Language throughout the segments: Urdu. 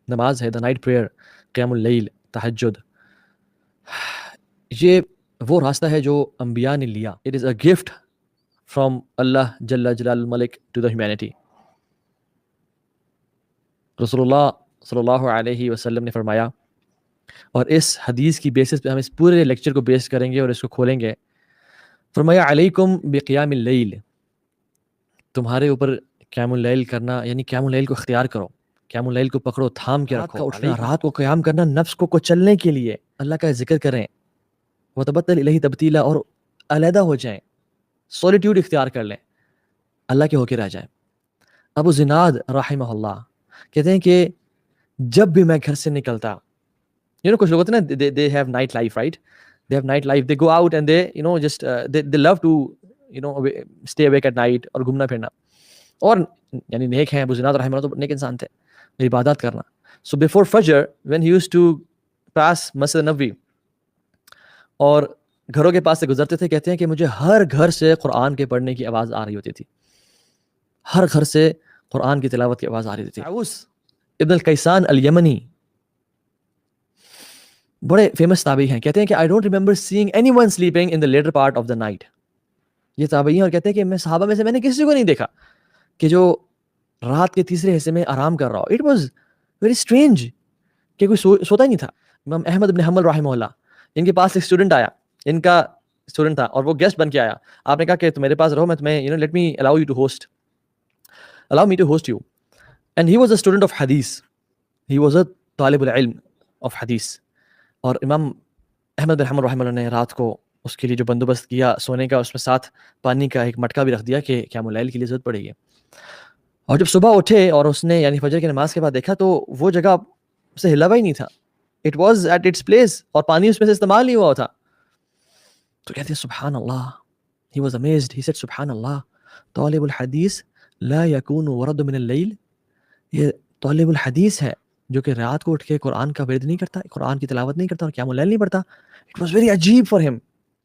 نماز ہے, دا نائٹ پریئر, قیام اللیل, تہجد, یہ وہ راستہ ہے جو انبیاء نے لیا. It is a gift from اللہ جل جلال الملک ٹو دا ہیومینٹی. رسول اللہ صلی اللہ علیہ وسلم نے فرمایا, اور اس حدیث کی بیسس پہ ہم اس پورے لیکچر کو بیس کریں گے اور اس کو کھولیں گے. فرمایا علیکم بقیام اللیل, تمہارے اوپر قیام اللیل کرنا, یعنی قیام اللیل کو اختیار کرو, قیام اللیل کو پکڑو, تھام کے رکھو. رات کو قیام کرنا نفس کو چلنے کے لیے, اللہ کا ذکر کریں, وتبتل الیہ تبتیلا, اور علیحدہ ہو جائیں, سولیٹیوڈ اختیار کر لیں, اللہ کے ہو کے رہ جائیں. ابو زناد رحمہ اللہ کہتے ہیں کہ جب بھی میں گھر سے نکلتا, کچھ لوگ ہوتے ہیں نا, they have night life, right? They have night life, they go out and they just they love to stay awake at night اور گھومنا پھرنا, اور یعنی نیک ہیں. ابو زناد رحمہ اللہ تو نیک انسان تھے, عبادات کرنا. So before Fajr when he used to pass Masjid Nabawi اور گھروں کے پاس سے گزرتے تھے, کہتے ہیں کہ مجھے ہر گھر سے قرآن کے پڑھنے کی آواز آ رہی ہوتی تھی, ہر گھر سے قرآن کی تلاوت کی آواز آ رہی ہوتی تھی. طاؤس ابن الکیسان الیمنی بڑے فیمس تابعی ہیں, کہتے ہیں کہ I don't remember seeing anyone sleeping in the later part of the night. یہ تابعی ہیں اور کہتے ہیں کہ میں صحابہ میں سے میں نے کسی کو نہیں دیکھا کہ جو رات کے تیسرے حصے میں آرام کر رہا ہو. It was very strange کہ کوئی سوتا ہی نہیں تھا. امام احمد بن حنبل رحمہ اللہ, ان کے پاس ایک اسٹوڈنٹ آیا, ان کا اسٹوڈنٹ تھا اور وہ گیسٹ بن کے آیا. آپ نے کہا کہ تم میرے پاس رہو, میں تمہیں let me allow me to host you. And he was a student of hadith. He was a طالب العلم of hadith. اور امام احمد بن حنبل رحمہ اللہ نے رات کو اس کے لیے جو بندوبست کیا سونے کا, اس میں ساتھ پانی کا ایک مٹکا بھی رکھ دیا کہ قیام اللیل کے لیے ضرورت پڑے گی. اور جب صبح اٹھے اور اس نے یعنی فجر کی نماز کے بعد دیکھا تو وہ جگہ سے ہلا ہوا ہی نہیں تھا. It was at its place, اور پانی اس میں سے استعمال نہیں ہوا تھا. تو کہتے ہیں سبحان اللہ, he was amazed. He said سبحان اللہ, طالب الحدیث لا يكون ورد من اللیل, یہ طالب الحدیث ہے جو کہ رات کو اٹھ کے قرآن کا ورد نہیں کرتا, قرآن کی تلاوت نہیں کرتا اور قیام اللیل نہیں پڑھتا. It was very عجیب for him.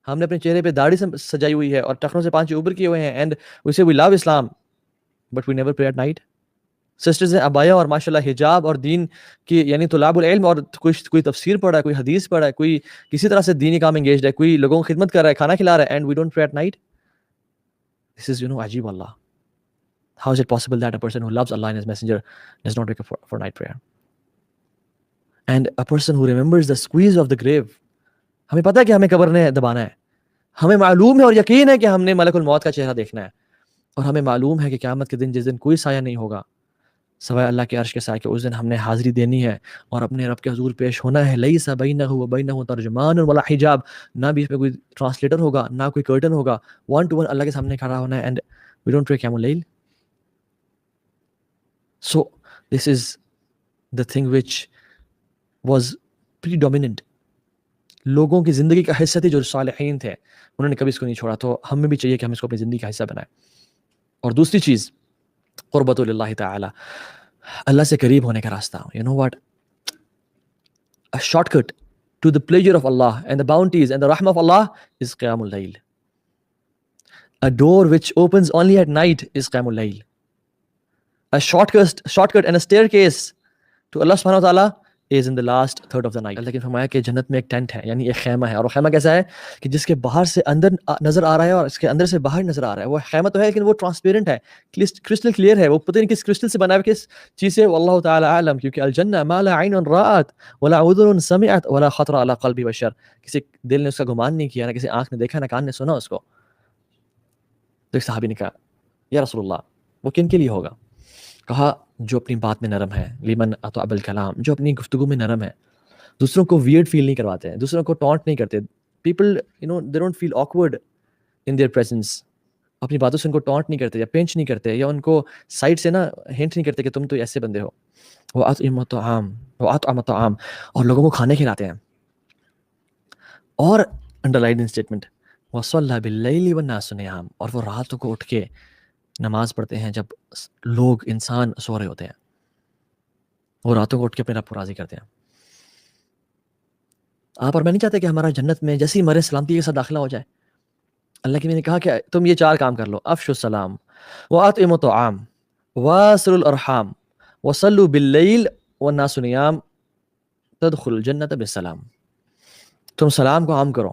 ہم نے اپنے چہرے پہ داڑھی سجائی ہوئی ہے اور ٹخنوں سے 5 اوپر کیے ہوئے ہیں, and we say we love Islam but we never pray at night. Sisters ہیں ابایا اور ماشاء اللہ حجاب اور دین کی یعنی طلاب العلم, اور کوئی تفسیر پڑھا ہے, کوئی حدیث پڑھا ہے, کوئی کسی طرح سے دینی کام انگیجڈ ہے, کوئی لوگوں کی خدمت کر رہا ہے, کھانا کھلا رہا ہے, and we don't pray at night. This is عجیب اللہ. How is it possible that a person who loves Allah and His Messenger does not wake up for night prayer? And a person who remembers the squeeze of the grave. ہمیں پتہ ہے کہ ہمیں قبر نے دبانا ہے, ہمیں معلوم ہے اور یقین ہے کہ ہم نے ملک الموت کا چہرہ دیکھنا ہے, اور ہمیں معلوم ہے کہ قیامت کے دن جس دن کوئی سایہ نہیں ہوگا سوائے اللہ کے عرش کے سائے کے, اس دن ہم نے حاضری دینی ہے اور اپنے رب کے حضور پیش ہونا ہے. لیس بینہ و بینہ ترجمان ولا حجاب, نہ بھی اس میں کوئی ٹرانسلیٹر ہوگا, نہ کوئی کرٹن ہوگا, 1 to 1 اللہ کے سامنے کھڑا ہونا ہے. اینڈ وی ڈونٹ پرے قیام اللیل. So this is the thing which was pretty dominant. لوگوں کی زندگی کا حصہ تھی جو صالحین تھے, انہوں نے کبھی اس کو نہیں چھوڑا. تو ہمیں بھی چاہیے کہ ہم اس کو اپنی زندگی کا حصہ بنائیں. اور دوسری چیز قربت للہ تعالی, اللہ سے قریب ہونے کا راستہ. You know what? A shortcut to the pleasure of Allah and the bounties and the rahmah of Allah is qiyamul layl. A door which opens only at night is qiyamul layl. A shortcut and a staircase to Allah subhanahu wa ta'ala is in the last third of the night. لیکن فرمایا کہ جنت میں ایک ٹینٹ ہے, یعنی ایک خیمہ ہے, اور وہ خیمہ کیسا ہے کہ جس کے باہر سے اندر نظر آ رہا ہے اور اس کے اندر سے باہر نظر آ رہا ہے. وہ خیمہ تو ہے لیکن وہ ٹرانسپیرنٹ ہے, کرسٹل کلیئر ہے, وہ پتہ نہیں کس کرسٹل سے بنا ہے, کس چیز سے, واللہ تعالی عالم. کیونکہ الجنہ ما لا عین رأت ولا اذن سمعت ولا خطر على قلب بشر, کسی دل نے اس کا گمان نہیں کیا, نہ کسی آنکھ نے دیکھا, نہ کان نے سنا اس کو. تو ایک صحابی نے کہا یا رسول اللہ وہ کن کے لیے ہوگا؟ کہا جو اپنی بات میں نرم ہے, لیمن اطاع الکلام, جو اپنی گفتگو میں نرم ہے, دوسروں کو ویئرڈ فیل نہیں کرواتے ہیں, دوسروں کو ٹونٹ نہیں کرتے. People they don't feel awkward in their presence. اپنی باتوں سے ان کو ٹونٹ نہیں کرتے یا پینچ نہیں کرتے یا ان کو سائڈ سے نا ہنٹ نہیں کرتے کہ تم تو ایسے بندے ہو. وَأَطْعَمَ الطَّعَامَ, اور لوگوں کو کھانے کھلاتے ہیں. اور انڈر لائن اسٹیٹمنٹ وَصَلَّى بِاللَّيْلِ وَالنَّاسُ نِيَامٌ, اور وہ راتوں کو اٹھ کے نماز پڑھتے ہیں جب لوگ انسان سو رہے ہوتے ہیں, وہ راتوں کو اٹھ کے اپنے رب کو راضی کرتے ہیں. آپ اور میں نہیں چاہتے کہ ہمارا جنت میں جیسے ہی مرے سلامتی کے ساتھ داخلہ ہو جائے. اللہ کی میں نے کہا کہ تم یہ 4 کام کر لو, افشوا السلام وَأَطْعِمُوا الطَّعَامَ وَاصِلُوا الْأَرْحَامَ وَصَلُّوا بِاللَّيْلِ والناس نيام تدخل الجنة بالسلام. تم سلام کو عام کرو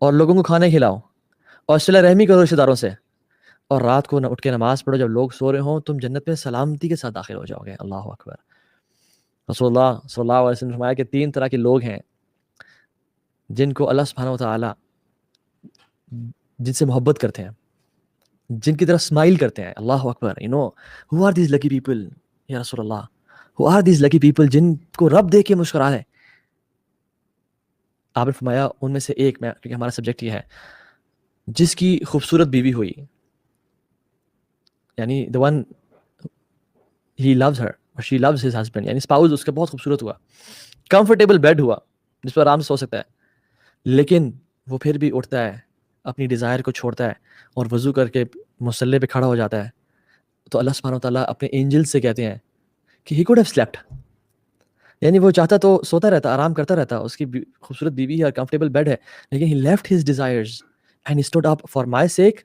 اور لوگوں کو کھانے کھلاؤ اور صلہ رحمی کرو رشتہ داروں سے, اور رات کو اٹھ کے نماز پڑھو جب لوگ سو رہے ہوں, تم جنت میں سلامتی کے ساتھ داخل ہو جاؤ گے. اللہ اکبر. رسول اللہ صلی اللہ علیہ وسلم نے فرمایا کہ 3 طرح کے لوگ ہیں جن کو اللہ سبحانہ و تعالی جن سے محبت کرتے ہیں, جن کی طرف اسمائل کرتے ہیں. اللہ اکبر. You know, who are these lucky people یا رسول اللہ, who are these lucky people جن کو رب دیکھ کے مسکرا ہے. آپ نے فرمایا ان میں سے ایک, میں کیونکہ ہمارا سبجیکٹ یہ ہے, جس کی خوبصورت بیوی ہوئی, یعنی the one he loves her or she loves his husband, یعنی اسپاؤز اس کا بہت خوبصورت ہوا, کمفرٹیبل بیڈ ہوا جس پر آرام سے سو سکتا ہے, لیکن وہ پھر بھی اٹھتا ہے, اپنی ڈیزائر کو چھوڑتا ہے اور وضو کر کے مصلی پہ کھڑا ہو جاتا ہے. تو اللہ سبحانہ وتعالیٰ اپنے اینجل سے کہتے ہیں کہ he could have slept, یعنی وہ چاہتا تو سوتا رہتا, آرام کرتا رہتا, اس کی خوبصورت بیوی ہے اور کمفرٹیبل بیڈ ہے, لیکن he left his desires and he stood up for my sake.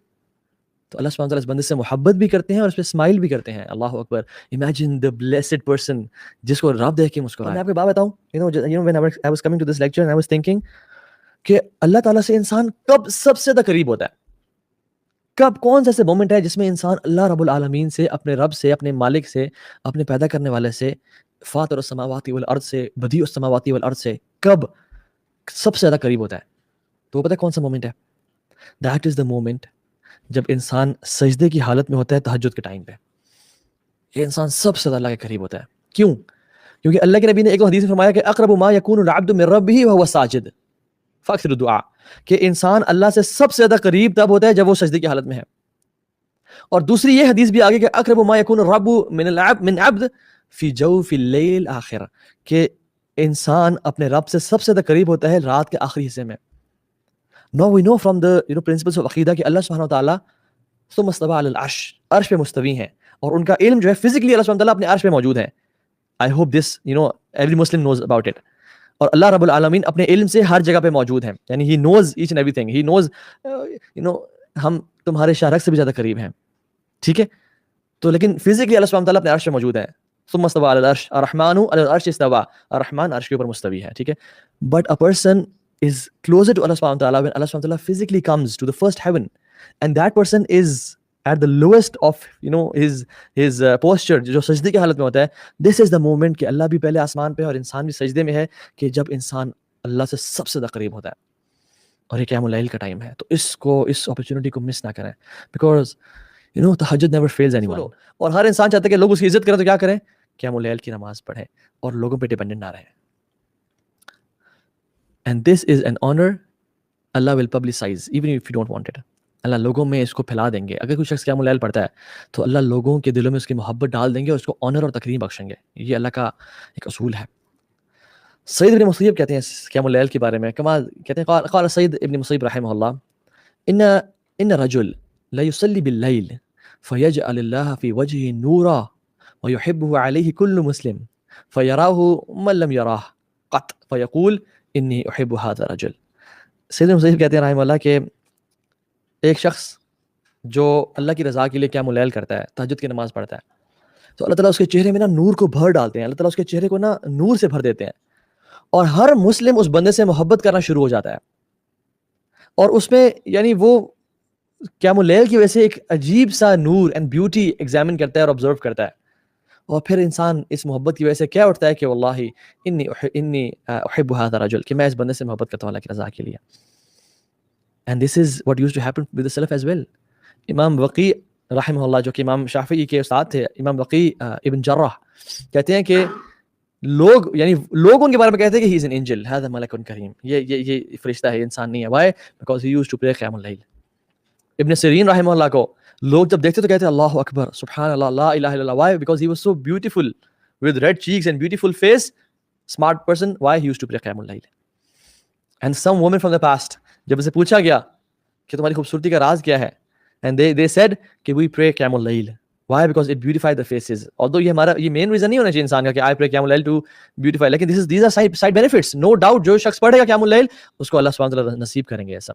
تو اللہ سبحانہ وتعالیٰ اس بندے سے محبت بھی کرتے ہیں اور اس پہ اسمائل بھی کرتے ہیں. اللہ اکبر. امیجن the blessed person جس کو رب دیکھ کے مسکرائے. میں آپ کو بات بتاؤں, when I was coming to this lecture and I was thinking کہ اللہ تعالیٰ سے انسان کب سب سے زیادہ قریب ہوتا ہے, کب کون سا ایسے مومنٹ ہے جس میں انسان اللہ رب العالمین سے, اپنے رب سے, اپنے مالک سے, اپنے پیدا کرنے والے سے, فاطر السماوات والارض سے, بدیع السماوات والارض سے کب سب سے زیادہ قریب ہوتا ہے؟ تو وہ پتہ ہے کون سا مومنٹ ہے؟ دیٹ از دا مومنٹ جب انسان سجدے کی حالت میں ہوتا ہے تہجد کے ٹائم پہ. یہ انسان سب سے زیادہ اللہ کے قریب ہوتا ہے. کیوں؟ کیونکہ اللہ کے نبی نے ایک حدیث میں فرمایا کہ اقرب ما یکون العبد من ربہ وهو ساجد فاکثر الدعاء, کہ انسان اللہ سے سب سے زیادہ قریب تب ہوتا ہے جب وہ سجدے کی حالت میں ہے. اور دوسری یہ حدیث بھی آگے کہ اقرب ما یکون الرب من عبد فی جوف اللیل الاخر, کہ انسان اپنے رب سے سب سے زیادہ قریب ہوتا ہے رات کے آخری حصے میں. Now we know from the principles of عقیدہ کہ اللہ سبحانہ وتعالیٰ ثم استوى على العرش, عرش پہ مستوی ہیں, اور ان کا علم جو ہے فزیکلی اللہ سبحانہ وتعالیٰ اپنے عرش پہ موجود ہے. I hope this every Muslim knows about it. اور اللہ رب العالمین اپنے علم سے ہر جگہ پہ موجود ہیں, یعنی he knows each and everything. He knows ہم تمہارے شارک سے بھی زیادہ قریب ہیں, ٹھیک ہے. تو لیکن فزیکلی اللہ سبحانہ وتعالیٰ اپنے عرش پہ موجود ہے. ثم استوى على العرش الرحمن على العرش استوى, الرحمن عرش کے اوپر مستوی ہے, ٹھیک ہے. But a person is closer to Allah subhanahu wa ta'ala when Allah subhanahu wa ta'ala physically comes to the first heaven, and that person is at the lowest of his posture, جو سجدے کی حالت میں ہوتا ہے. This is the moment کہ اللہ بھی پہلے آسمان پہ اور انسان بھی سجدے میں ہے, کہ جب انسان اللہ سے سب سے زیادہ قریب ہوتا ہے, اور یہ قیام اللیل کا ٹائم ہے. تو اس اپرچونٹی کو مس نہ کریں, because تہجد never fails anyone. اور ہر انسان چاہتا ہے کہ لوگ اس کی عزت کریں, تو کیا کریں؟ قیام اللیل کی نماز پڑھیں اور لوگوں پہ ڈیپینڈنٹ نہ رہیں. And this is an honor Allah will publicize even if you don't want it. اللہ لوگوں میں اس کو پھیلا دیں گے. اگر کوئی شخص قیام اللیل پڑھتا ہے تو اللہ لوگوں کے دلوں میں اس کی محبت ڈال دیں گے اور اس کو آنر اور تکریم بخشیں گے. یہ اللہ کا ایک اصول ہے. سعید ابن مسیب کہتے ہیں قیام اللیل کے بارے میں, کہتے ہیں قال سعید ابن مسیب رحمہ اللہ ان رجل لا يصلي بالليل فيجعل الله في وجهه نورا ويحبه عليه كل مسلم فيراه من لم يراه قط فيقول انی احب هذا الرجل. سید مسیب کہتے ہیں رحمہ اللہ کہ ایک شخص جو اللہ کی رضا کے لیے قیام اللیل کرتا ہے, تہجد کی نماز پڑھتا ہے, تو اللہ تعالیٰ اس کے چہرے میں نور کو بھر ڈالتے ہیں. اللہ تعالیٰ اس کے چہرے کو نور سے بھر دیتے ہیں, اور ہر مسلم اس بندے سے محبت کرنا شروع ہو جاتا ہے. اور اس میں یعنی وہ قیام اللیل کی وجہ سے ایک عجیب سا نور اینڈ بیوٹی ایگزامن کرتا ہے اور آبزرو کرتا ہے. اور پھر انسان اس محبت کی وجہ سے کیا اٹھتا ہے کہ واللہ انی احب هذا الرجل, کہ میں اس بندے سے محبت کرتا ہوں اللہ کی رضا کے لیے. And this is what used to happen with the Salaf as well. امام وقی رحمہ اللہ, جو کہ امام شافعی کے استاد تھے, امام وقی ابن جراح کہتے ہیں کہ لوگ ان کے بارے میں کہتے ہیں کہ he is an angel, هذا ملک کریم, یہ فرشتہ ہے, انسان نہیں ہے. Why? Because he used to pray قیام اللیل. ابن سیرین رحمہ اللہ کو لوگ جب دیکھتے تو کہتے ہیں اللہ اکبر, سبحان اللہ, لا الہ الا اللہ. Why? Because he was so beautiful with red cheeks and beautiful face, smart person. Why? He used to pray قیام اللیل. And some women from the past, جب اسے پوچھا گیا کہ تمہاری خوبصورتی کا راز کیا ہے, and they said کہ we pray قیام اللیل. Why? Because it beautified the faces. Although یہ main reason نہیں ہونا چاہیے انسان کا کہ I pray قیام اللیل to beautify, لیکن these are side benefits. No doubt جو شخص پڑھے گا قیام اللیل اس کو اللہ سبحانہ وتعالیٰ نصیب کریں گے یہ سب.